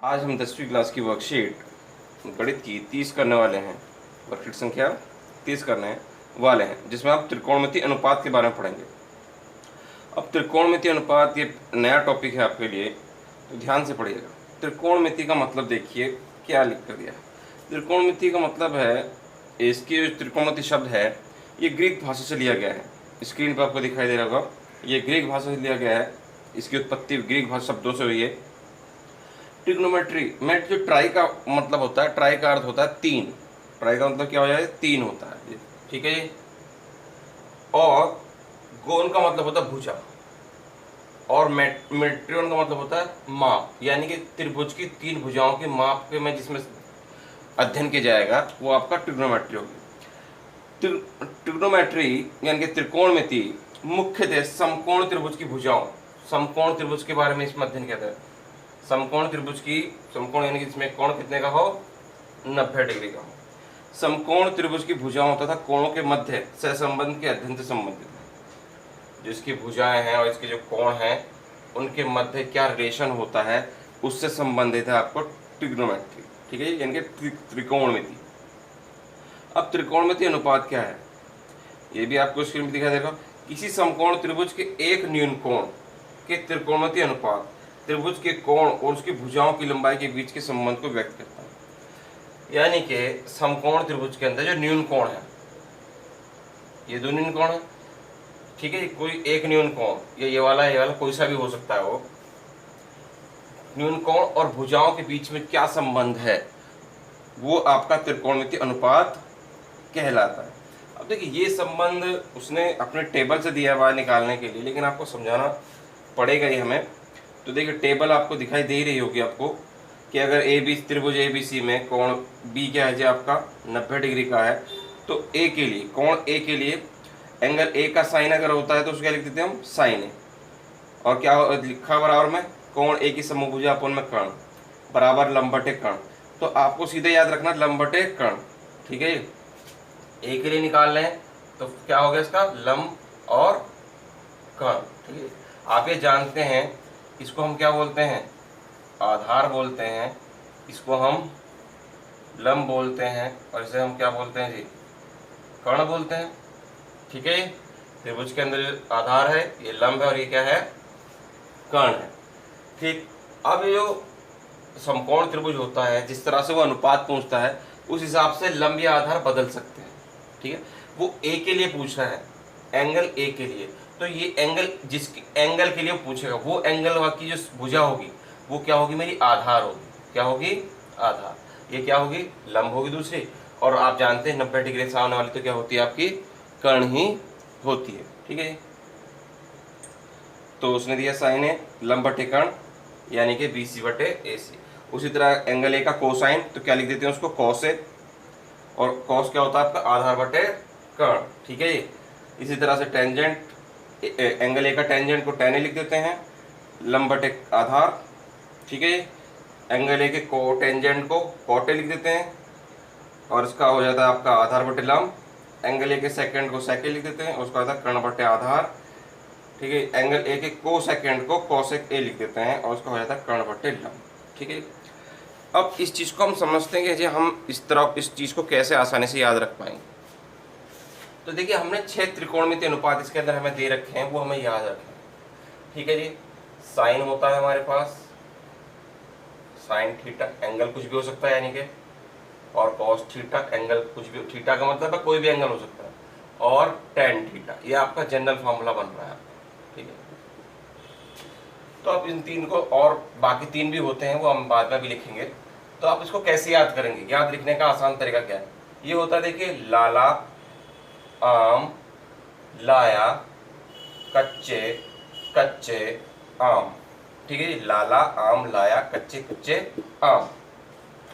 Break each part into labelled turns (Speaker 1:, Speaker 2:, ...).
Speaker 1: आज हम 10वीं क्लास की वर्कशीट गणित की 30 करने वाले हैं। वर्कशीट संख्या 30 करने वाले हैं, जिसमें आप त्रिकोणमितीय अनुपात के बारे में पढ़ेंगे। अब त्रिकोणमितीय अनुपात ये नया टॉपिक है आपके लिए, तो ध्यान से पढ़िएगा। त्रिकोणमिति का मतलब देखिए क्या लिख कर दिया है। त्रिकोणमिति का मतलब है, इसकी जो त्रिकोणमिति शब्द है ये ग्रीक भाषा से लिया गया है। स्क्रीन पर आपको दिखाई दे रहा होगा, ये ग्रीक भाषा से लिया गया है। इसकी उत्पत्ति ग्रीक भाषा शब्दों से हुई है। ट्रिग्नोमेट्री में जो ट्राई का मतलब होता है, ट्राई का अर्थ होता है तीन। ट्राई का मतलब क्या हो जाए, तीन होता है, ठीक है जी। और गोन का मतलब होता है भुजा, और मेट्रियन का मतलब होता है माप, यानी कि त्रिभुज की तीन भुजाओं के माप के में जिसमें अध्ययन किया जाएगा वो आपका ट्रिग्नोमेट्री होगी। ट्रिग्नोमेट्री यानी कि त्रिकोणमिति मुख्यतः समकोण त्रिभुज की भुजाओं, समकोण त्रिभुज के बारे में इसमें अध्ययन किया जाता है। समकोण त्रिभुज की, समकोण यानी कि जिसमें कोण कितने का हो, 90 डिग्री का हो। समकोण त्रिभुज की भुजाओं तथा कोणों के मध्य सहसंबंध के अध्ययन से संबंधित है। जिसकी भुजाएं हैं और इसके जो कोण हैं उनके मध्य क्या रिलेशन होता है उससे संबंधित है आपको ट्रिग्नोमेट्री, ठीक है, यानी कि त्रिकोणमिति। अब त्रिकोणमिति अनुपात क्या है ये भी आपको स्क्रीन में दिखाई देगा। किसी समकोण त्रिभुज के एक न्यून कोण के त्रिकोणमिति अनुपात त्रिभुज के कोण और उसकी भुजाओं की लंबाई के बीच के संबंध को व्यक्त करता है। यानी कि समकोण त्रिभुज के अंदर जो न्यून कोण है, ये दो न्यून कोण है, ठीक है। कोई एक न्यून कोण, ये वाला कोई सा भी हो सकता है। वो न्यून कोण और भुजाओं के बीच में क्या संबंध है वो आपका त्रिकोणमिति अनुपात कहलाता है। अब देखिए ये संबंध उसने अपने टेबल से दिया हुआ है निकालने के लिए, लेकिन आपको समझाना पड़ेगा ही हमें। तो देखिए टेबल आपको दिखाई दे रही होगी आपको कि अगर त्रिभुज ABC में कोण B क्या है जी आपका 90 डिग्री का है, तो A के लिए, कोण A के लिए एंगल A का साइन अगर होता है तो उसको क्या लिख देते हैं हम, साइन A। और क्या लिखा बराबर में, कोण A की समभुजा अपन में कर्ण बराबर लंबटे कर्ण। तो आपको सीधे याद रखना लंबटे कर्ण, ठीक है। A के लिए निकाल लें तो क्या हो गया इसका, लंब और कर्ण, ठीक है। आप ये जानते हैं इसको हम क्या बोलते हैं, आधार बोलते हैं, इसको हम लंब बोलते हैं, और इसे हम क्या बोलते हैं जी, कर्ण बोलते हैं, ठीक है। त्रिभुज के अंदर जो आधार है ये लंब है और ये क्या है, कर्ण है, ठीक। अब ये जो समकोण त्रिभुज होता है जिस तरह से वो अनुपात पूछता है उस हिसाब से लंब या आधार बदल सकते हैं, ठीक है। वो A के लिए पूछ रहा है, एंगल A के लिए, तो ये एंगल जिसकी एंगल के लिए पूछेगा वो एंगल की जो भुजा होगी वो क्या होगी, मेरी आधार होगी। क्या होगी, आधार। ये क्या होगी, लंब होगी दूसरी, और आप जानते हैं 90 डिग्री सामने वाली तो क्या होती है आपकी, कर्ण ही होती है, ठीक है। तो उसने दिया साइन है लंब बटे कर्ण, यानी कि BC बटे AC। उसी तरह एंगल A का कोसाइन, तो क्या लिख देते हैं उसको, कॉस A, और कॉस क्या होता है आपका, आधार बटे कर्ण, ठीक है। इसी तरह से टेंजेंट, एंगल A का टेंजेंट को tan A लिख देते हैं, लंब बटे आधार, ठीक है। एंगल A के टेंजेंट को cot A लिख देते हैं, और इसका हो जाता है आपका आधार बटे लंब। एंगल A के सेकंड को sec A लिख देते हैं, उसका होता है कर्ण बटे आधार, ठीक है। एंगल A के को सेकंड को cosec A लिख देते हैं, और उसका हो जाता है कर्ण बटे लंब, ठीक है। अब इस चीज़ को हम समझते हैं कि हम इस चीज़ को कैसे आसानी से याद रख पाएंगे। तो देखिए हमने 6 त्रिकोणमिति अनुपात इसके अंदर हमें दे रखे हैं, वो हमें याद रखना है, ठीक है जी। साइन होता है हमारे पास, साइन थीटा, एंगल कुछ भी हो सकता है यानी कि, और कॉस थीटा, एंगल कुछ भी, थीटा का मतलब है कोई भी एंगल हो सकता है, और टेन थीटा, ये आपका जनरल फॉर्मूला बन रहा है, ठीक है। तो आप इन तीन को, और बाकी तीन भी होते हैं वो हम बाद में भी लिखेंगे। तो आप इसको कैसे याद करेंगे, याद लिखने का आसान तरीका क्या है, ये होता है देखिए, लाला आम लाया कच्चे कच्चे आम, ठीक है। लाला आम लाया कच्चे कच्चे आम।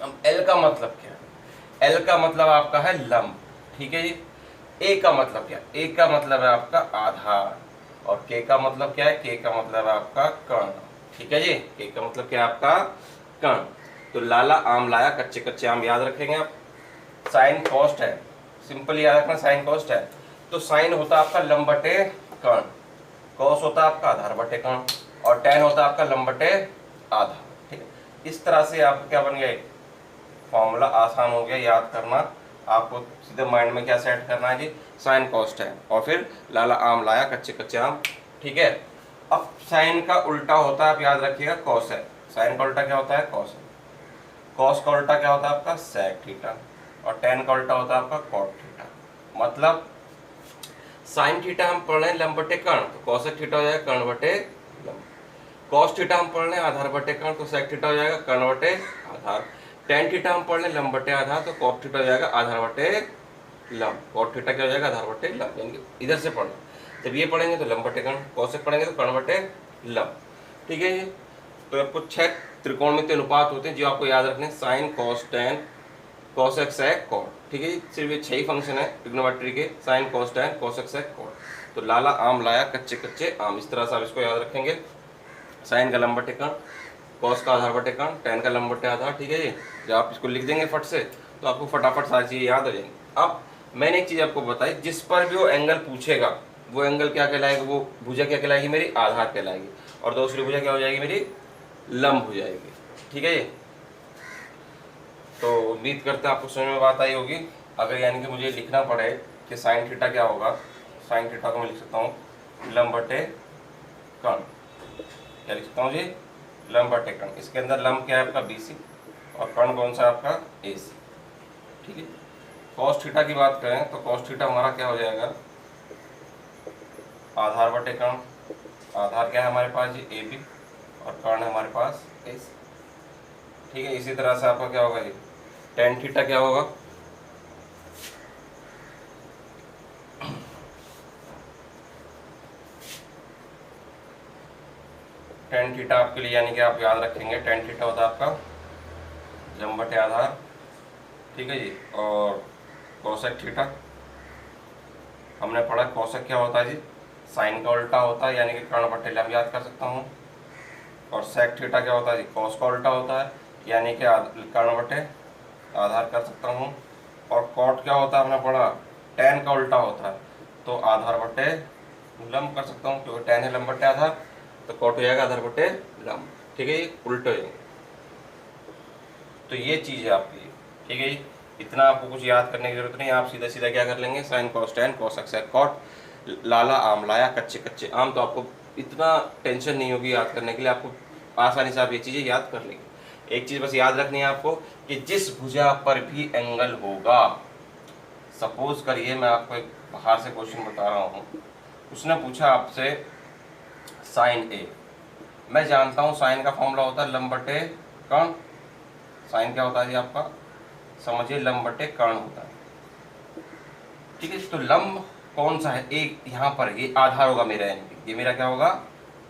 Speaker 1: अब L का मतलब क्या है, L का मतलब आपका है लंब, ठीक है जी। A का मतलब क्या, A का मतलब है आपका आधार, और K का मतलब क्या है, K का मतलब है आपका कर्ण, ठीक है जी। K का मतलब क्या है आपका, कर्ण। तो लाला आम लाया कच्चे कच्चे आम याद रखेंगे आप। साइन कॉस्ट है, सिंपल याद रखना, साइन कॉस्ट है, तो साइन होता है आपका लंब बटे कर्ण, कॉस होता है आपका आधार बटे कर्ण, और टेन होता है आपका लंब बटे आधार, ठीक है। इस तरह से आपको क्या बन गया, फॉर्मूला आसान हो गया याद करना। आपको सीधे माइंड में क्या सेट करना है जी, साइन कॉस टैन, और फिर लाला आम लाया कच्चे कच्चे आम, ठीक है। अब साइन का उल्टा होता है, आप याद रखिएगा, कॉस है। साइन का उल्टा क्या होता है, कॉस है। कॉस का उल्टा क्या होता है आपका, सेक थीटा, और टेन का उल्टा होता है आपका कॉट थीटा। मतलब साइन थीटा हम पढ़ रहे हैं लंब बटे कर्ण, तो कॉसेक थीटा हो जाएगा कर्ण बटे लंब। कॉस थीटा हम पढ़ रहे हैं आधार बटे कर्ण, तो सेक थीटा हो जाएगा कर्ण बटे आधार। टेन थीटा हम पढ़ रहे हैं लंब बटे आधार, तो कॉट थीटा हो जाएगा आधार बटे लंब। कॉट थीटा क्या हो जाएगा, आधार बटे लंब। यानी कि इधर से पढ़ना, जब ये पढ़ेंगे तो लंब बटे कर्ण, कॉसेक पढ़ेंगे तो कर्ण बटे लंब, ठीक है। ये तो आपको 6 त्रिकोणमितीय अनुपात होते हैं जो आपको याद रखने, sine cos tan cosec sec cot, ठीक है। सिर्फ ये 6 ही फंक्शन है ट्रिग्नोमेट्री के, sine cos tan cosec sec cot. तो लाला आम लाया कच्चे कच्चे आम, इस तरह से आप इसको याद रखेंगे। साइन का लंब बटे कर्ण, कॉस का आधार बटे कर्ण, टेन का लंब बटे आधार, ठीक है जी। जब आप इसको लिख देंगे फट से तो आपको फटाफट सारी चीज़ें याद हो जाएंगी। अब मैंने एक चीज़ आपको बताई, जिस पर भी वो एंगल पूछेगा वो एंगल क्या कहलाएगा, वो भुजा क्या कहलाएगी मेरी, आधार कहलाएगी, और दूसरी भुजा क्या हो जाएगी मेरी, लंब हो जाएगी, ठीक है जी। तो उम्मीद करते हैं आपको समझ में बात आई होगी। अगर यानी कि मुझे लिखना पड़े कि साइन थीटा क्या होगा, साइन थीटा को मैं लिख सकता हूँ लंब बटे कर्ण, क्या लिख सकता हूँ जी, लंब बटे कर्ण। इसके अंदर लंब क्या है आपका BC, और कर्ण कौन सा है आपका AC, ठीक है। कॉस थीटा की बात करें तो कॉस थीटा हमारा क्या हो जाएगा, आधार बटे कर्ण। आधार क्या है हमारे पास जी AB, और कर्ण है हमारे पास AC, ठीक है। इसी तरह से आपका क्या होगा जी, टेन थीटा क्या होगा, टेन थीटा आपके लिए यानी कि आप याद रखेंगे, टेन थीटा होता है आपका लंब बटे आधार, ठीक है जी। और कोसेक थीटा हमने पढ़ा, कोसेक क्या होता है जी, साइन का उल्टा होता है, यानी कि कर्ण बटे लंब याद कर सकता हूँ। और सेक थीटा क्या होता है जी, कॉस का उल्टा होता है, यानी कि कर्ण बटे आधार कर सकता हूँ। और कॉट क्या होता है हमने पढ़ा, टेन का उल्टा होता है, तो आधार बटे लंब कर सकता हूँ, क्योंकि टेन है लंब बटे आधार, तो कॉट हो जाएगा आधार बटे लंब, ठीक है। ये उल्टे हो जाएंगे। तो ये चीज़ है आपकी, ठीक है। इतना आपको कुछ याद करने की जरूरत नहीं, आप सीधा सीधा क्या कर लेंगे, sine cos tan cosec sec cot, लाला आम लाया कच्चे कच्चे आम। तो आपको इतना टेंशन नहीं होगी याद करने के लिए, आपको आसानी से आप ये चीज़ें याद कर लेंगे। एक चीज़ बस याद रखनी है आपको कि जिस भुजा पर भी एंगल होगा, सपोज करिए मैं आपको एक बाहर से क्वेश्चन बता रहा हूँ, उसने पूछा आपसे साइन A, मैं जानता हूँ साइन का फॉर्मूला होता है लंब बटे कर्ण। साइन क्या होता है जी आपका, समझिए लंब बटे कर्ण होता है, ठीक है। तो लंब कौन सा है, एक यहाँ पर ये आधार होगा मेरा, यानी कि ये मेरा क्या होगा,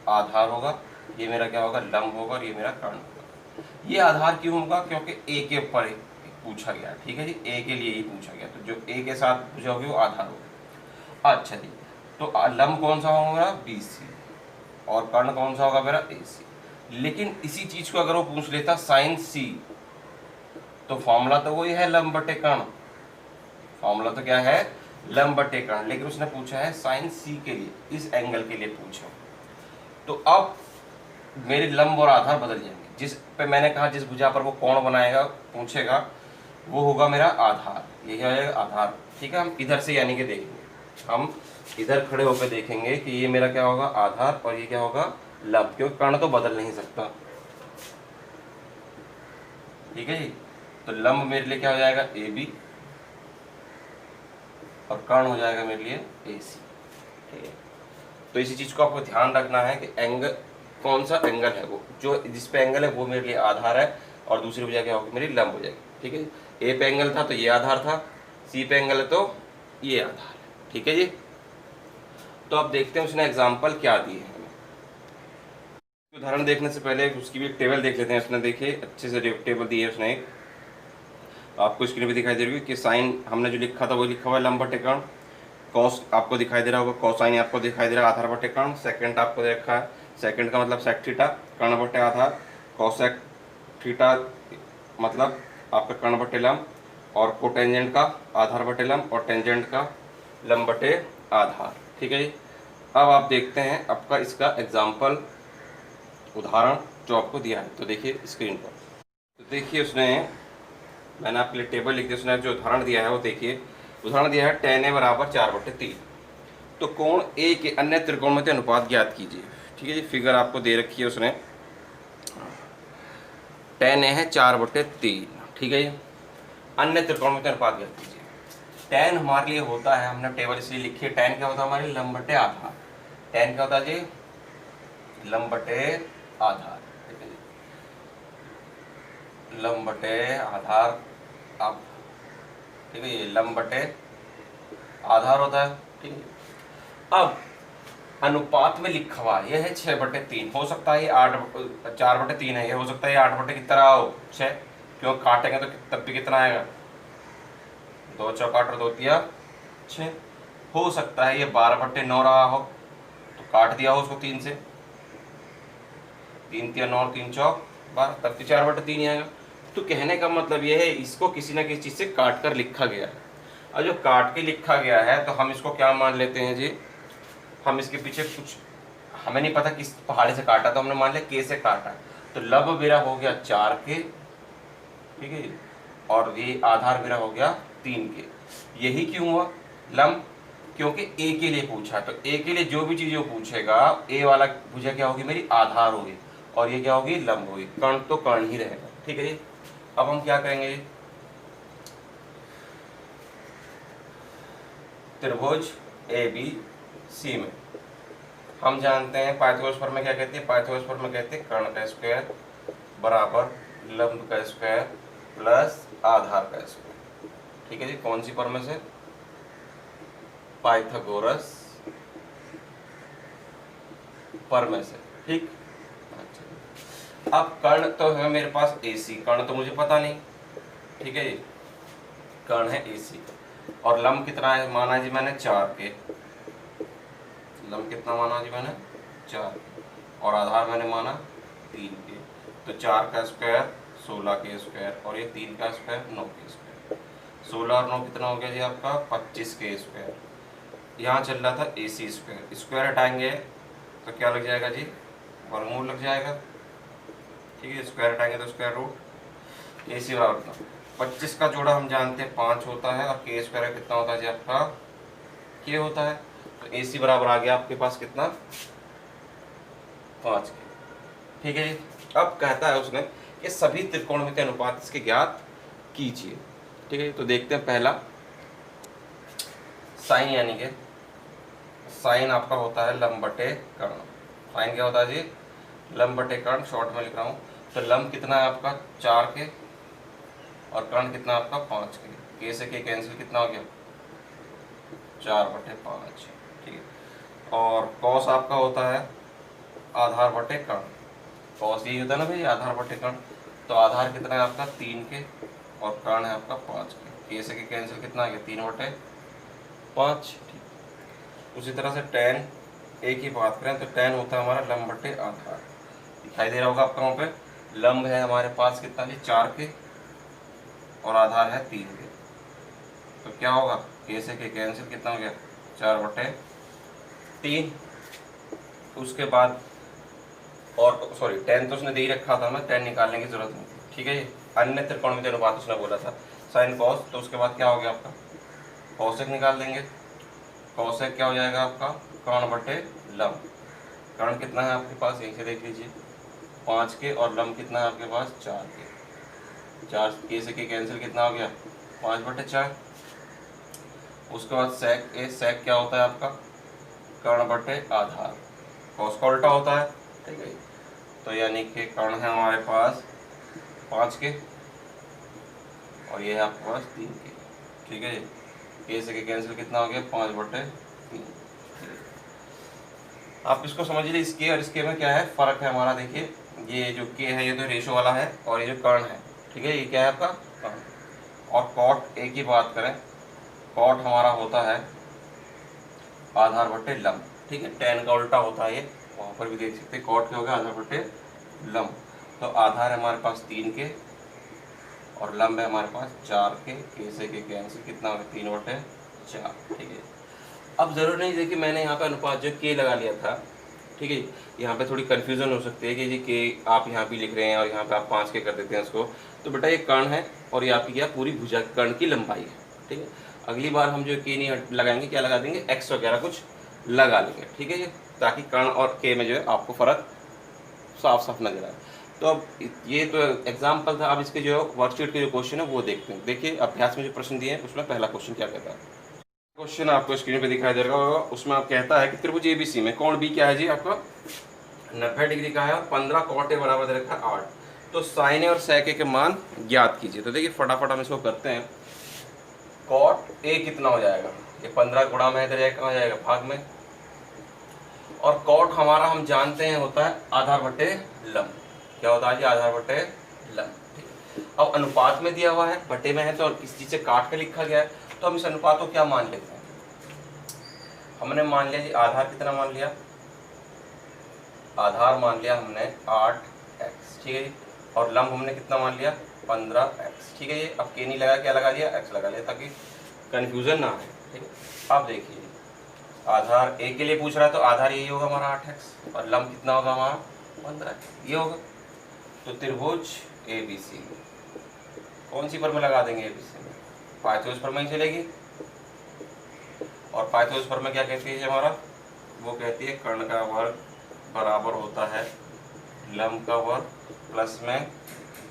Speaker 1: आधार होगा, ये मेरा क्या होगा, लंब होगा, और ये मेरा कर्ण होगा। ये आधार क्यों होगा, क्योंकि A के ऊपर पूछा गया, ठीक है जी, A के लिए ही पूछा गया, तो जो A के साथ पूछा होगी वो आधार होगा। अच्छा जी, तो लंब कौन सा होगा मेरा, BC, और कर्ण कौन सा होगा मेरा, AC। लेकिन इसी चीज को अगर वो पूछ लेता साइन C, तो फॉर्मूला तो वही है लंब बटे कर्ण, फॉर्मूला तो क्या है, लंब बटे कर्ण, लेकिन उसने पूछा है साइन C के लिए, इस एंगल के लिए पूछा। तो अब मेरे लंब और आधार बदल जाएंगे, जिस पे मैंने कहा जिस भुजा पर वो कोण बनाएगा पूछेगा वो होगा मेरा आधार, ये क्या हो जाएगा, आधार, ठीक है। हम इधर से यानी कि देखेंगे, हम इधर खड़े होकर देखेंगे कि ये मेरा क्या होगा, आधार, और ये क्या होगा, लंब, क्योंकि कर्ण तो बदल नहीं सकता, ठीक है जी। तो लंब मेरे लिए क्या हो जाएगा, AB, और कर्ण हो जाएगा मेरे लिए AC, ठीक है। तो इसी चीज को आपको ध्यान रखना है कि एंगल कौन सा एंगल है, वो जो जिस पे एंगल है वो मेरे लिए आधार है, और दूसरी भुजा क्या होगी मेरी, लंब हो जाएगी, ठीक है। A पे एंगल था तो ये आधार था, C पे एंगल है तो ये आधार है, ठीक है जी। तो अब देखते हैं उसने एग्जाम्पल क्या दिए हैं हमें। उदाहरण देखने से पहले उसकी भी एक टेबल देख लेते हैं। उसने देखिए अच्छे से टेबल दी है उसने, एक आपको स्क्रीन पे दिखाई दे रही है कि साइन हमने जो लिखा था वो लिखा हुआ है लंब बटे कर्ण, कॉस आपको दिखाई दे रहा होगा, कोसाइन आपको दिखाई दे रहा है आधार बटे कर्ण, सेकंड आपको देखा है, सेकंड का मतलब सेक थीटा कर्ण बटे आधार, कोसेक थीटा मतलब आपका कर्ण बटे लंब, और कोटेंजेंट का आधार बटे लंब, और टेंजेंट का लंब बटे आधार, ठीक है जी। अब आप देखते हैं आपका इसका एग्जाम्पल उदाहरण जो आपको दिया है, तो देखिए स्क्रीन पर। देखिए उसने, मैंने आपके लिए टेबल लिख दी, उसने जो उदाहरण दिया है वो देखिए। उदाहरण दिया है tan a बराबर 4/3। तो कोण ए के अन्य त्रिकोणमिति अनुपात ज्ञात कीजिए। ठीक है जी, फिगर आपको दे रखी है उसने। tan a है 4/3। ठीक है जी, अन्य त्रिकोणमिति अनुपात ज्ञात कीजिए। tan हमारे लिए होता है, हमने टेबल इसलिए लिखी है, tan क्या होता है हमारे लिए, लंब बटे आधार। tan क्या होता है जी, लंब बटे आधार। ठीक है जी, लंब बटे आधार। अब ठीक है, ये लंब बटे आधार होता है। ठीक है, अब अनुपात में लिखा हुआ यह है 6/3। हो सकता है ये 4/3 है, ये हो सकता है 8 की तरह हो 6, क्यों काटेंगे तो तब भी कितना आएगा, 2 चौक 8 और 2 तिया 6। हो सकता है ये 12/9 रहा हो, तो काट दिया हो उसको 3 से, 3 तिया 9, 3 चौक 12, तब भी 4/3 ही आएगा। तो कहने का मतलब ये है, इसको किसी ना किसी चीज़ से काट कर लिखा गया है। और जो काट के लिखा गया है तो हम इसको क्या मान लेते हैं जी, हम इसके पीछे कुछ, हमें नहीं पता किस पहाड़ी से काटा, तो हमने मान लिया के से काटा। तो लब मेरा हो गया 4 के, ठीक है, और ये आधार मेरा हो गया 3 के। यही क्यों हुआ लंब, क्योंकि ए के लिए पूछा, तो ए के लिए जो भी चीज़ वो पूछेगा, ए वाला भुजा क्या होगी मेरी, आधार होगी, और ये क्या होगी, लंब होगी। कर्ण तो कर्ण ही रहेगा। ठीक है जी, अब हम क्या करेंगे, त्रिभुज ए बी सी में हम जानते हैं पाइथागोरस फॉर्म में क्या कहते हैं, पाइथागोरस फॉर्म में कहते हैं कर्ण का स्क्वायर बराबर लंब का स्क्वायर प्लस आधार का स्क्वायर। ठीक है जी, कौन सी फॉर्म में से, पाइथागोरस फॉर्म में से। ठीक, अच्छा, अब कर्ण तो है मेरे पास AC, कर्ण तो मुझे पता नहीं। ठीक है जी, कर्ण है AC, और लंब कितना है माना जी मैंने 4 के, लंब कितना माना जी मैंने 4, और आधार मैंने माना 3 के। तो 4 का स्क्वायर 16 के स्क्वायर, और ये 3 का स्क्वायर 9 के स्क्वायर। 16 और 9 कितना हो गया जी आपका 25 के स्क्वायर। यहाँ चल रहा था AC स्क्वायर, स्क्वायर हटाएंगे तो क्या लग जाएगा जी, वर्गमूल लग जाएगा। ठीक है, स्क्वायर हटाएंगे तो स्क्वायर रूट। AC बराबर कितना, 25 का जोड़ा हम जानते हैं 5 होता है, और के स्क्वायर कितना होता है जी आपका, के होता है। तो AC बराबर आ गया आपके पास कितना, 5 के। ठीक है जी, अब कहता है उसने कि सभी त्रिकोणमिति अनुपात इसके ज्ञात कीजिए। ठीक है, तो देखते हैं पहला साइन, यानी कि साइन आपका होता है लंब बटे कर्ण। साइन क्या होता है जी, लंब बटे कर्ण, शॉर्ट में लिख रहा हूँ। तो लंब कितना है आपका 4 के, और कर्ण कितना आपका 5 के से के कैंसिल कितना हो गया 4/5। ठीक है, और कॉस आपका होता है आधार बटे कर्ण, कॉस यही होता है ना भाई, आधार बटे कर्ण। तो आधार कितना है आपका 3 के, और कर्ण है आपका 5 के से के कैंसिल कितना आ गया 3/5। ठीक, उसी तरह से tan a की बात करें तो tan होता है हमारा लंब बटे आधार, दिखाई दे रहा होगा आपका वहाँ पे। लंब है हमारे पास कितना जी 4 के, और आधार है 3 के। तो क्या होगा के से के कैंसिल कितना हो गया 4/3। उसके बाद, और सॉरी tan तो उसने दे ही रखा था, हमें tan निकालने की जरूरत नहीं थी। ठीक है जी, अन्य त्रिकोणमिति अनुपात उसने बोला था साइन कॉस, तो उसके बाद क्या हो गया आपका कॉसेक निकाल देंगे। कॉसेक क्या हो जाएगा आपका कर्ण बटे लंब। कर्ण कितना है आपके पास, यहीं से देख लीजिए 5 के, और लंब कितना है आपके पास 4 के। 4 के से के कैंसिल कितना हो गया 5/4। उसके बाद सेक ए, सेक क्या होता है आपका कर्ण बटे आधार, कॉस का उल्टा होता है। ठीक है, तो यानी कि कर्ण है हमारे पास 5 के, और ये है आपके पास 3 के। ठीक है, के से के कैंसिल कितना हो गया 5/3। आप इसको समझ लीजिए, इसके और इसके में क्या है फ़र्क है हमारा। देखिए ये जो के है ये तो रेशो वाला है, और ये जो कर्ण है, ठीक है, ये क्या है आपका कर्ण। और कॉट ए की बात करें, कॉट हमारा होता है आधार बटे लंब। ठीक है, tan का उल्टा होता है ये, वहाँ पर भी देख सकते हैं कॉट क्या होगा आधार बटे लंब। तो आधार है हमारे पास 3 के, और लंब है हमारे पास 4 के से के कैंसिल कितना होगा 3/4। ठीक है, अब जरूर नहीं, देखिए मैंने यहाँ पे अनुपात जो के लगा लिया था, ठीक ठीक है। यहाँ पे थोड़ी कन्फ्यूज़न हो सकती है कि जी के आप यहाँ भी लिख रहे हैं और यहाँ पे आप 5 के कर देते हैं उसको, तो बेटा ये कर्ण है और ये आपकी क्या पूरी भुजा कर्ण की लंबाई है, ठीक है। अगली बार हम जो के नहीं लगाएंगे, क्या लगा देंगे, एक्स वगैरह कुछ लगा लेंगे, ठीक है, ये ताकि कर्ण और के में जो है आपको फ़र्क साफ साफ नजर आए। तो अब ये तो एग्जाम्पल था, अब इसके जो वर्कशीट के जो क्वेश्चन है वो देखते हैं। देखिए अभ्यास में जो प्रश्न दिए हैं उसमें पहला क्वेश्चन क्या कहता है। क्वेश्चन आपको स्क्रीन पे दिखाई दे रहा होगा, उसमें आप कहता है कि त्रिभुज एबीसी में कोण बी क्या है जी आपका 90 डिग्री का है और 15 कॉट ए बराबर दे रखा है 8। तो साइन ए और सेक ए के मान ज्ञात कीजिए। तो देखिए फटाफट हम इसको करते हैं। कॉट ए कितना हो जाएगा, ये 15 गुणा में इधर जाएगा, कहाँ जाएगा, भाग में। और कॉट हमारा हम जानते हैं होता है आधार बटे लंब। क्या होता है जी, आधार बटे लंब, ठीक है। अब अनुपात में दिया हुआ है, बटे में है, तो किसी चीज से काट के लिखा गया है, तो हम इस अनुपात को क्या मान लेते हैं। हमने मान लिया जी आधार कितना मान लिया, आधार मान लिया हमने 8x, ठीक है जी। और लंब हमने कितना मान लिया 15x, ठीक है जी। अब के नहीं लगा, क्या लगा लिया, x लगा लिया, ताकि कंफ्यूजन ना आए, ठीक है। अब देखिए आधार ए के लिए पूछ रहा है, तो आधार यही होगा हमारा 8x और लंब कितना होगा हमारा 15, ये होगा। तो त्रिभुज ए बी सी कौन सी पर में लगा देंगे, ए बी सी में पाइथागोरस पर में ही चलेगी। और पाइथागोरस पर में क्या कहती है हमारा, वो कहती है कर्ण का वर्ग बराबर होता है लंब का वर्ग प्लस में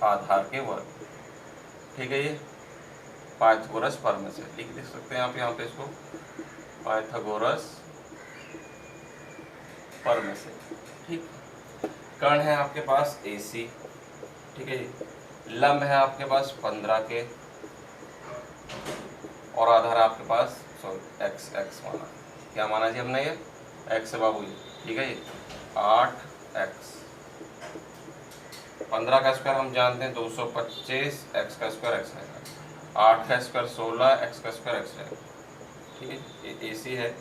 Speaker 1: आधार के वर्ग, ठीक है। ये पाइथागोरस पर में से लिख सकते हैं आप यहाँ पे इसको, पाइथागोरस पर में से, ठीक। कर्ण है आपके पास AC, ठीक है जी। लंब है आपके पास 15 के और आधार आपके पास x माना, क्या माना जी हमने, ये x है बाबू जी, ठीक है जी। 8x 15 का स्क्वायर हम जानते हैं 225, x का स्क्वायर x है, 8 का स्क्वायर 16, x का स्क्वायर x है, ठीक है। ये AC है,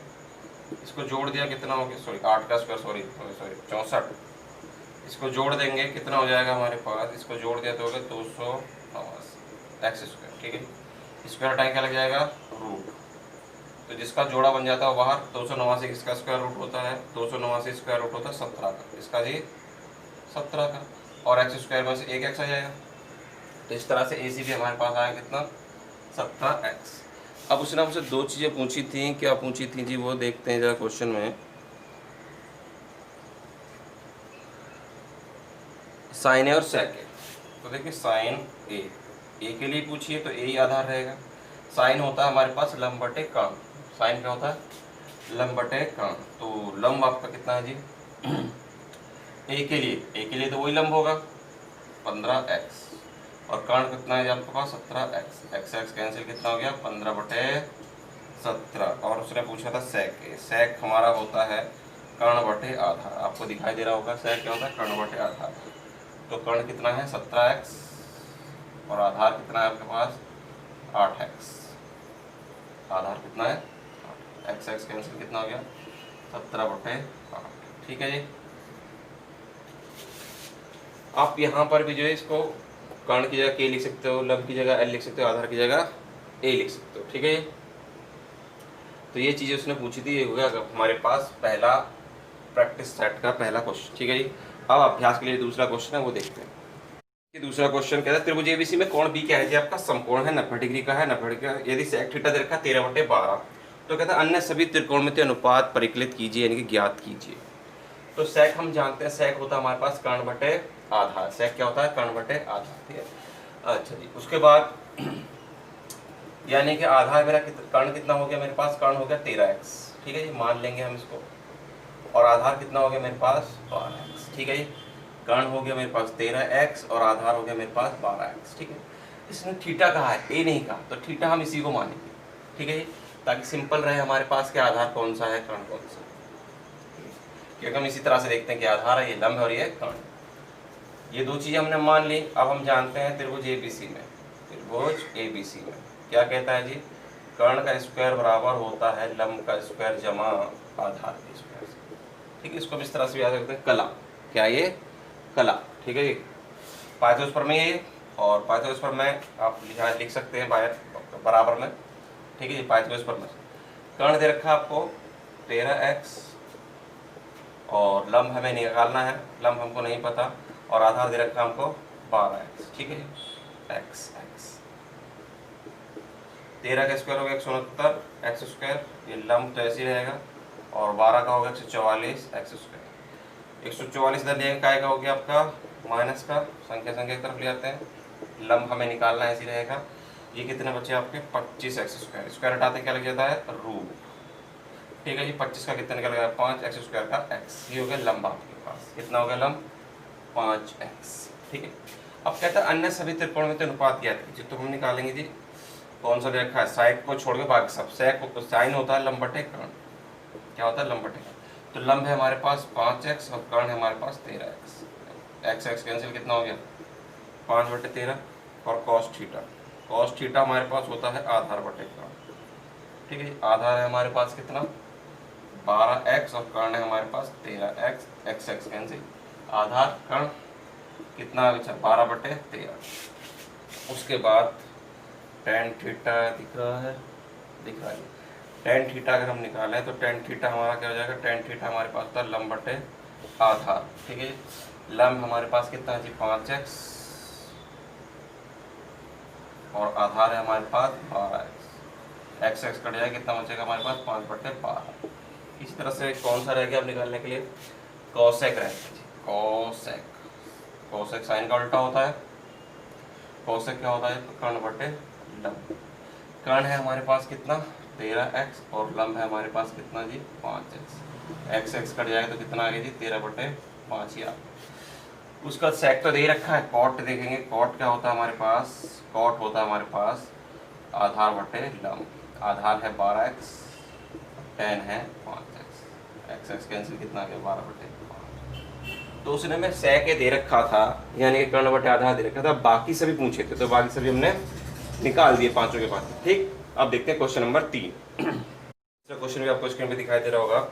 Speaker 1: इसको जोड़ दिया कितना हो गया, सॉरी 8 का स्क्वायर, सॉरी 64, इसको जोड़ देंगे कितना हो जाएगा हमारे पास, इसको जोड़ दिया तो हो गया 289 एक्स स्क्वायर, ठीक है। स्क्वायर हटाएं क्या लग जाएगा, रूट। तो जिसका जोड़ा बन जाता है बाहर 289, इसका स्क्वायर रूट होता है 289, स्क्वायर रूट होता है 17 का, इसका जी 17 का, और एक्स स्क्वायर में से एक एक्स आ जाएगा। तो इस तरह से AC भी हमारे पास आया कितना 17x। अब उसने हमसे दो चीज़ें पूछी थी, क्या पूछी थी जी वो देखते हैं जरा क्वेश्चन में। साइन ए और सेक ए, तो देखिए साइन ए के लिए पूछिए तो ए ही आधार रहेगा। साइन होता है हमारे पास लंब बटे कर्ण, साइन क्या होता है लंब बटे कर्ण। तो लंब आपका कितना है जी ए के लिए तो वही लंब होगा 15x, और कर्ण कितना है आपके पास 17x, x कैंसिल कितना हो गया 15 बटे 17। और उसने पूछा था सेक, सेक हमारा होता है कर्ण बटे आधार, आपको दिखाई दे रहा होगा सेक क्या होता है कर्ण बटे आधार। तो कर्ण कितना है 17x और आधार कितना है आपके पास 8x, आधार कितना है x कैंसिल कितना हो गया 17 बटे 8, ठीक है जी। आप यहाँ पर भी जो है इसको कर्ण की जगह k लिख सकते हो, लंब की जगह l लिख सकते हो, आधार की जगह a लिख सकते हो, ठीक है। तो ये चीज़ें उसने पूछी थी, ये हो गया हमारे पास पहला प्रैक्टिस सेट का पहला क्वेश्चन, ठीक है जी। अब अभ्यास के लिए दूसरा क्वेश्चन है वो देखते हैं। ये दूसरा क्वेश्चन कहता है त्रिभुज एबीसी में कोण बी क्या है जी आपका समकोण है 90 डिग्री का है, 90 डिग्री का, यदि सेक थीटा दे रखा 13/12। तो कहता है अन्य सभी त्रिकोणमितीय अनुपात परिकलित कीजिए यानी कि ज्ञात कीजिए। तो सेक हम जानते हैं, सेक होता है हमारे पास कर्ण बटे आधार, सेक क्या होता है कर्ण बटे आधार, ठीक है। अच्छा जी, उसके बाद यानी कि आधार मेरा कर्ण कितना हो गया मेरे पास, कर्ण हो गया 13x, ठीक है जी, मान लेंगे हम इसको। और आधार कितना हो गया मेरे पास 12x, ठीक है जी। कर्ण हो गया मेरे पास 13x और आधार हो गया मेरे पास 12x, ठीक है। इसने थीटा कहा है, ए नहीं कहा, तो थीटा हम इसी को मानेंगे, ठीक है जी, ताकि सिंपल रहे हमारे पास कि आधार कौन सा है कर्ण कौन सा, क्योंकि हम इसी तरह से देखते हैं कि आधार है ये लंब है और ये कर्ण। ये दो चीज़ें हमने मान ली। अब हम जानते हैं त्रिभुज एबीसी में, त्रिभुज एबीसी में क्या कहता है जी, कर्ण का स्क्वायर बराबर होता है लंब का स्क्वायर जमा आधार के स्क्वायर से, ठीक है। इसको हम इस तरह से याद रखते हैं कला, क्या ये कला, ठीक है जी। पाइथागोरस पर में ये, और पाइथागोरस पर में आप यहाँ लिख सकते हैं बाहर बराबर में, ठीक है जी। पाइथागोरस पर में कर्ण दे रखा है आपको 13x और लंब हमें निकालना है, लंब हमको नहीं पता, और आधार दे रखा हमको 12x, ठीक है। एक्स 13 का स्क्वायर हो गया 169 एक्स स्क्वायर, ये लंब तो ऐसे ही रहेगा, और 12 का हो गया 144 एक्स स्क्वायर। 144 इधर लिया काय का हो गया आपका माइनस का, संख्या संख्या की तरफ ले आते हैं, लंब हमें निकालना ऐसे ही रहेगा। ये कितने बचे आपके 25 एक्स स्क्वायर, स्क्वायर हटाते क्या लग जाता है रूट, ठीक है जी। 25 का कितना निकल गया 5 एक्स स्क्वायर का एक्स, ये हो गया लंब आपके पास, कितना हो गया लंब 5x, ठीक है। अब कहता है अन्य सभी त्रिकोणमितीय अनुपात ज्ञात कीजिए, तो हम निकालेंगे जी कौन सा रखा है, साइड को छोड़ के बाकी सब, सेक साइन होता है लंब बटे कर्ण, क्या होता है लंब बटे कर्ण। तो लंब है हमारे पास 5x और कर्ण है हमारे पास 13x, एक्स एक्स कैंसिल, कितना हो गया 5/13, और कॉस थीटा हमारे पास होता है आधार बटे कर्ण, ठीक है। आधार है हमारे पास कितना 12x और कर्ण है हमारे पास 13x, एक्स एक्स कैंसिल, आधार कर्ण कितना अच्छा 12/13। उसके बाद टेन थीटा दिख रहा है टेन थीटा अगर हम निकालें तो टेन थीटा हमारा क्या हो जाएगा, टेन थीटा हमारे पास होता है लंब बटे आधार, ठीक है। लंब हमारे पास कितना है जी 5x और आधार है हमारे पास 12x, एक्स एक्स कट जाएगा, कितना बचेगा हमारे पास 5/12। इसी तरह से कौन सा रह गया अब निकालने के लिए, कॉसेक रहेगा जी, कॉसेक साइन का उल्टा होता है, कॉसेक क्या होता है कर्ण बटे लंब। कर्ण है हमारे पास कितना 13x और लंब है हमारे पास कितना जी 5x, एक्स एक्स कट जाएगा तो कितना आ गया जी 13/5 ही आ। उसका सेक तो दे रखा है, कॉट देखेंगे, कॉट क्या होता है हमारे पास, कॉट होता है हमारे पास आधार बटे लंब, आधार है 12x, टेन है 5x, एक्स एक्स कैंसिल कितना आ गया 12/5। तो उसने में सेक दे रखा था, यानी कि कर्ण बटे आधार दे रखा था, बाकी सभी पूछे थे तो बाकी सभी हमने निकाल दिए पांचों के पांच, ठीक। अब देखते हैं क्वेश्चन नंबर 3। क्वेश्चन भी आपको स्क्रीन पे दिखाई दे रहा होगा,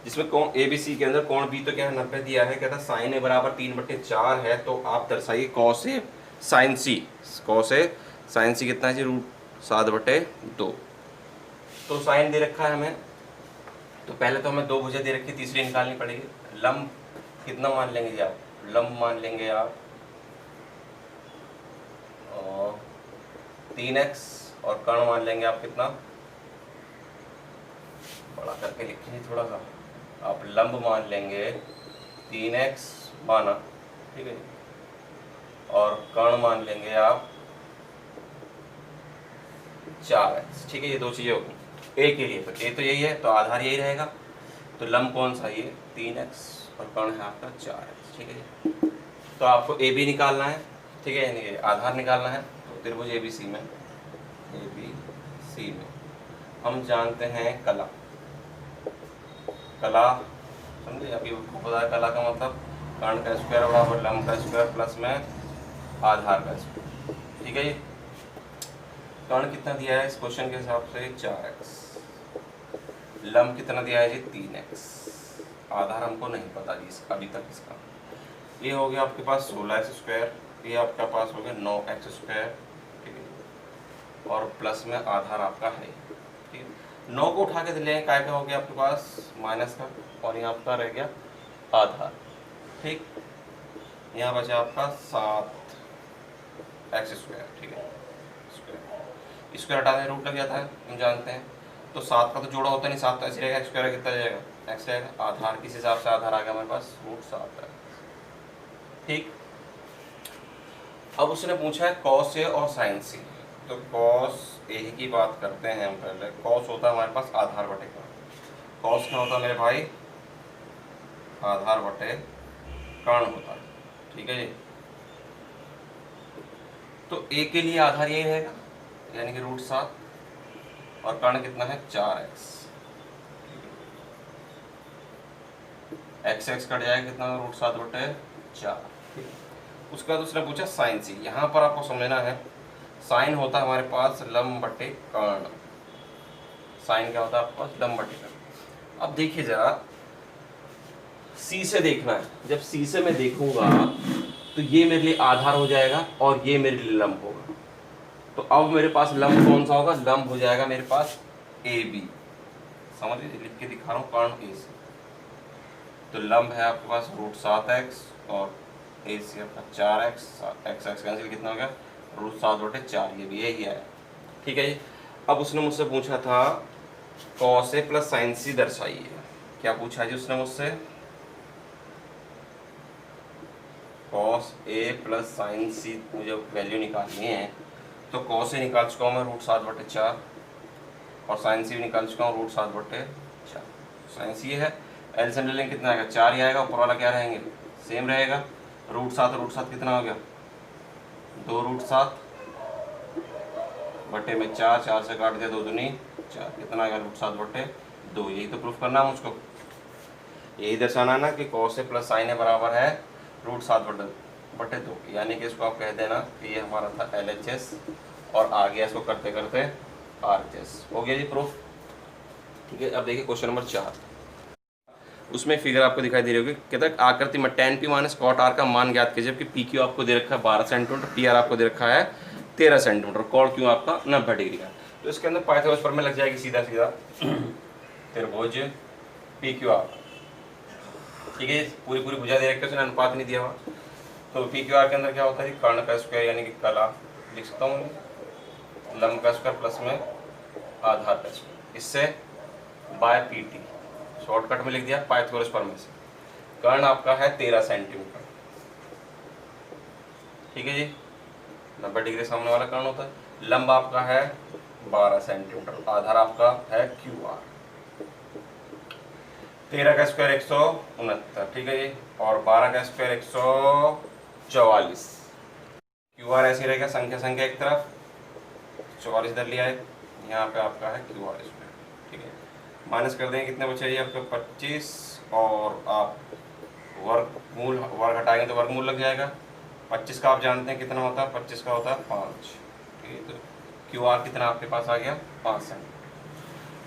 Speaker 1: जिसमें कोण ए बी सी के अंदर कोण बी तो क्या है 90 दिया है, कहता साइन ए बराबर 3/4 है, तो आप दर्शाइए cos A sign C, cos A sign सी कितना है जी √7/2। तो साइन दे रखा है हमें, तो पहले तो हमें दो भुजा दे रखी, तीसरी निकालनी पड़ेगी। लंब कितना मान लेंगे जी आप, लंब मान लेंगे आप 3x और कर्ण मान लेंगे आप कितना, बड़ा करके लिखिए थोड़ा सा, आप लंब मान लेंगे 3x माना, ठीक है, और कर्ण मान लेंगे आप 4x, ठीक है। ये दो चीजें होगी ए के लिए, तो ए तो यही है तो आधार यही रहेगा, तो लंब कौन सा ये 3x और कर्ण है आपका 4x, ठीक है। तो आपको ए बी निकालना है, ठीक है, यानी आधार निकालना है। तो त्रिभुज ए बी सी में हम जानते हैं कला, समझे, अभी पता है कला का मतलब कर्ण का स्क्वायर बराबर लंब का स्क्वायर प्लस में आधार का स्क्वायर, ठीक है। कर्ण कितना दिया है इस क्वेश्चन के हिसाब से 4x, लंब कितना दिया है जी 3x, आधार हमको नहीं पता जी इसका अभी तक इसका। ये हो गया आपके पास 16x स्क्वायर, ये आपका पास हो गया 9x स्क्वायर, ठीक है, और प्लस में आधार आपका है, ठीक है। 9 को उठा के ले काय का हो गया आपके पास माइनस का, और यहाँ आपका रह गया आधार, ठीक। यहाँ बचा आपका 7x स्क्वायर, ठीक है, स्क्वायर हटाने रूट लग जाता है हम जानते हैं, तो 7 का तो जोड़ा होता नहीं, 7 तो ऐसे रहेगा, स्क्वायर कितना जाएगा x रहेगा, आधार किस हिसाब से आधार आ गया हमारे पास √7 है, ठीक। अब उसने पूछा है कॉस ए और साइन सी, तो कॉस ए की बात करते हैं हम पहले। कॉस होता है हमारे पास आधार बटे कर्ण, कॉस क्या होता है मेरे भाई आधार बटे कर्ण होता है, ठीक है जी। तो ए के लिए आधार यही रहेगा, यानी कि √7, और कर्ण कितना है 4x, एक्स एक्स कट जाएगा कितना √7/4, ठीक है। उसके बाद उसने पूछा साइन सी, यहाँ पर आपको समझना है साइन होता है हमारे पास लंब बटे कर्ण, साइन क्या होता है आपके पास लंब बटे कर्ण। अब देखिए जरा सी से देखना है, जब सी से मैं देखूंगा तो ये मेरे लिए आधार हो जाएगा और ये मेरे लिए लंब होगा, तो अब मेरे पास लंब कौन सा होगा, लंब हो जाएगा मेरे पास ए बी, समझ लीजिए लिख के दिखा रहा हूँ कर्ण ए से, तो लंब है आपके पास √7x और AC आपका 4x, x कैंसिल कितना हो गया √7/4, ये भी यही आया। ठीक है जी। अब उसने मुझसे पूछा था cos A + sin C दर्शाइए। क्या पूछा जी उसने मुझसे? cos A + sin C मुझे वैल्यू निकालनी है, तो cos A निकाल चुका हूँ मैं √7/4 और sin C भी निकाल चुका हूँ √7/4। sin C है, एलसीएम ले लेंगे कितना आएगा 4 ही आएगा, ऊपर वाला क्या रहेंगे सेम रहेगा। √7 और √7 कितना हो गया 2√7 बटे में 4, 4 से काट दिया 2 दूनी 4, कितना आ गया √7/2। यही तो प्रूफ करना है मुझको, यही दर्शाना ना कि cos A + sin A बराबर है √7/2, यानी कि इसको आप कह देना कि ये हमारा था LHS और आ गया इसको करते करते RHS। हो गया जी प्रूफ। ठीक है, अब देखिए क्वेश्चन नंबर 4, उसमें फिगर आपको दिखाई दे रही होगी। कहता है आकृति में tan P - cot R का मान ज्ञात कीजिए, जबकि PQ आपको दे रखा है 12 सेंटीमीटर, PR आपको दे रखा है 13 सेंटीमीटर, कॉड क्यों आपका 90 डिग्री का। तो इसके अंदर पाइथागोरस प्रमेय लग जाएगी सीधा सीधा त्रिभुज PQR। ठीक है, पूरी पूरी भुजा दे रखी है, उसने अनुपात नहीं दिया हुआ। तो PQR के अंदर क्या होता है कर्ण का स्क्वायर यानी कि कला लिख सकता हूँ, लंब का स्क्वायर प्लस में आधार का स्क्वायर, इससे बाय PT शॉर्टकट में लिख दिया पाइथागोरस प्रमेय से। कर्ण आपका है 13 सेंटीमीटर। ठीक है जी, 90 डिग्री सामने वाला कर्ण होता है। लंब आपका है 12 सेंटीमीटर, आधार आपका है QR। 13 का स्क्वायर 169, ठीक है जी, और 12 का स्क्वायर 144। QR ऐसे रहेगा, संख्या संख्या एक तरफ, 44 इधर लिया है, यहाँ पे आपका है QR स्क्वायर। ठीक है, माइनस कर देंगे, कितने बचे आपके 25, और आप वर्गमूल वर्ग हटाएंगे तो वर्गमूल लग जाएगा। 25 का आप जानते हैं कितना होता है, 25 का होता है 5। ठीक है, तो QR कितना आपके पास आ गया 5 सेंटीमीटर।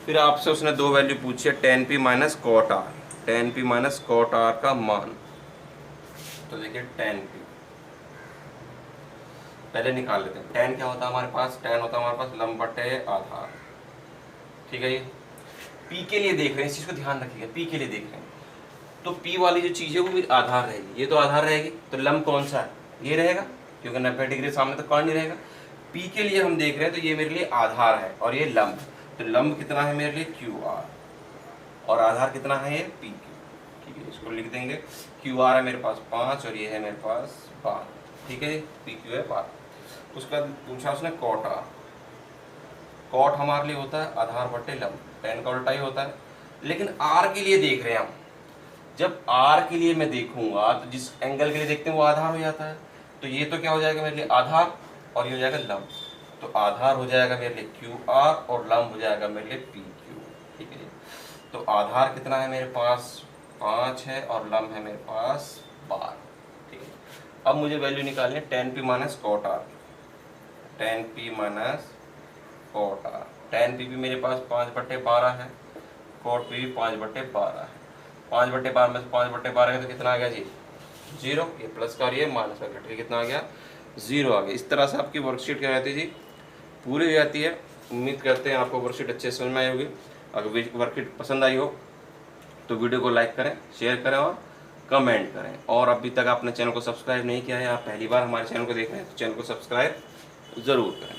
Speaker 1: फिर आपसे उसने दो वैल्यू पूछी है tan P - cot R, tan P - cot R का मान। तो देखिए tan P पहले निकाल लेते हैं। tan क्या होता है हमारे पास, tan होता है हमारे पास लंब बटे आधार। ठीक है, ये P के लिए देख रहे हैं, इस चीज को ध्यान रखिएगा, P के लिए देख रहे हैं तो P वाली जो चीज है वो भी आधार रहेगी, ये तो आधार रहेगी, तो लंब कौन सा है ये रहेगा, क्योंकि 90 डिग्री सामने तो कौन नहीं रहेगा। P के लिए हम देख रहे हैं तो ये मेरे लिए आधार है और ये लंब, तो लंब कितना है मेरे लिए QR और आधार कितना है ये PQ। ठीक है, इसको लिख देंगे, QR है मेरे पास 5 और ये है मेरे पास 12। ठीक है, PQ है 12। उसका पूछा उसने cot R। कॉट हमारे लिए होता है आधार बटे लंब, tan का उल्टा ही होता है, लेकिन R के लिए देख रहे हैं हम। जब R के लिए मैं देखूंगा तो जिस एंगल के लिए देखते हैं वो आधार हो जाता है, तो ये तो क्या हो जाएगा मेरे लिए आधार और ये हो जाएगा लंब, तो आधार हो जाएगा मेरे लिए QR और लंब हो जाएगा मेरे लिए PQ। ठीक है, तो आधार कितना है मेरे पास 5 है और लंब है मेरे पास 12। ठीक है, अब मुझे वैल्यू निकालनी है tan P - cot R। tan P - cot R, tan P भी मेरे पास 5/12 है, cot P भी 5/12 है। 5/12 में से 5/12 है तो कितना आ गया जी 0, ये प्लस का और ये माइनस का घट के कितना आ गया 0 आ गया। इस तरह से आपकी वर्कशीट क्या रहती है जी पूरी हो जाती है। उम्मीद करते हैं आपको वर्कशीट अच्छे से समझ में आई होगी। अगर वर्कशीट पसंद आई हो तो वीडियो को लाइक करें, शेयर करें और कमेंट करें। और अभी तक आपने चैनल को सब्सक्राइब नहीं किया है, आप पहली बार हमारे चैनल को देख रहे हैं तो चैनल को सब्सक्राइब ज़रूर करें।